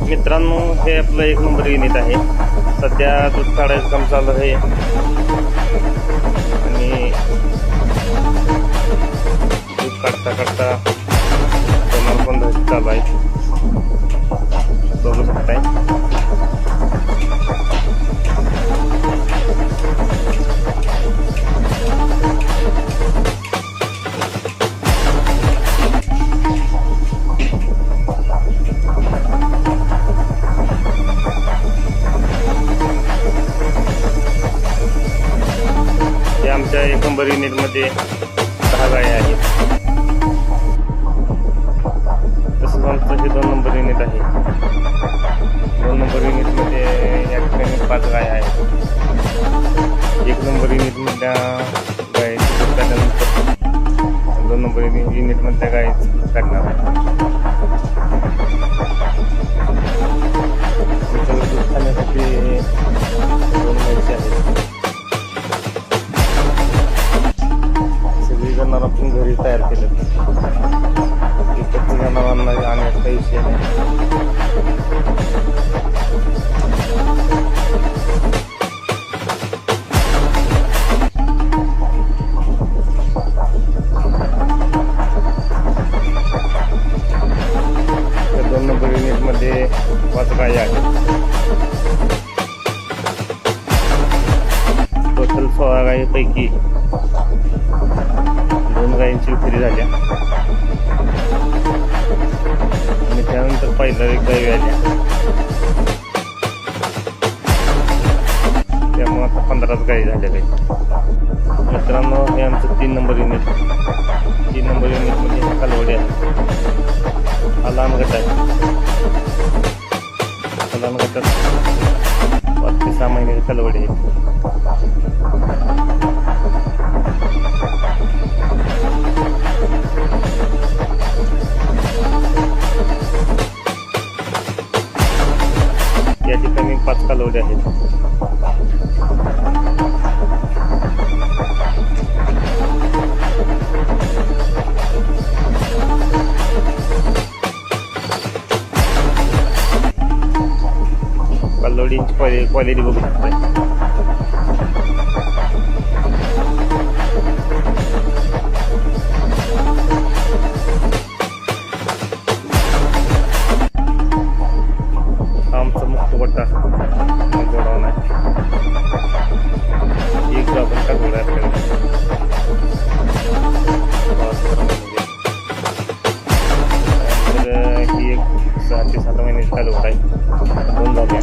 मित्रांनो, हे आपलं 1 नंबर युनिट आहे. सध्या दूध काढायचं काम चालू आहे आणि दूध काढता काढता जमाल पण चालू आहे, बघू शकताय. आमच्या 1 नंबर युनिटमध्ये 10 गाय आहेत. तसंच आमचं हे 2 नंबर युनिट आहे. 2 नंबर युनिटमध्ये या ठिकाणी 5 गाय आहेत. 1 नंबर युनिटमधल्या गायीची दूध काढल्यानंतर 2 नंबर युनिटमधल्या गायीचं काढणार आहे. दूध खाण्यासाठी 2 म्हशी आहेत. जनावर आपण घरी तयार केलं, इकडच्या जनावरांना आणण्याचा काही विषय नाही. त्या 2 नंबर युनिटमध्ये 5 गायी आहेत. टोटल 16 गायीपैकी 2 गायींची विक्री झाल्या आणि त्यानंतर पहिला 1 गाय आल्या. त्यामुळे आता 15च गायी झाल्या आहेत. मित्रांनो, हे आमचं 3 नंबर युनिट. 3 नंबर युनिटमध्ये कालवडी आहे. हा लहान गट आहे. लहान गटात 5 ते 6 महिन्याची कालवडी आहे. या ठिकाणी 5 कालवडी आहेत. कालवडींची क्वालिटी बघू शकताय. आमचा मुक्त गोटा गोडाऊन आहे. एक आपण कालवड आहे आपल्याकडे. ही एक 6 ते 7 महिन्याची कालवड आहे. 2 झाल्या.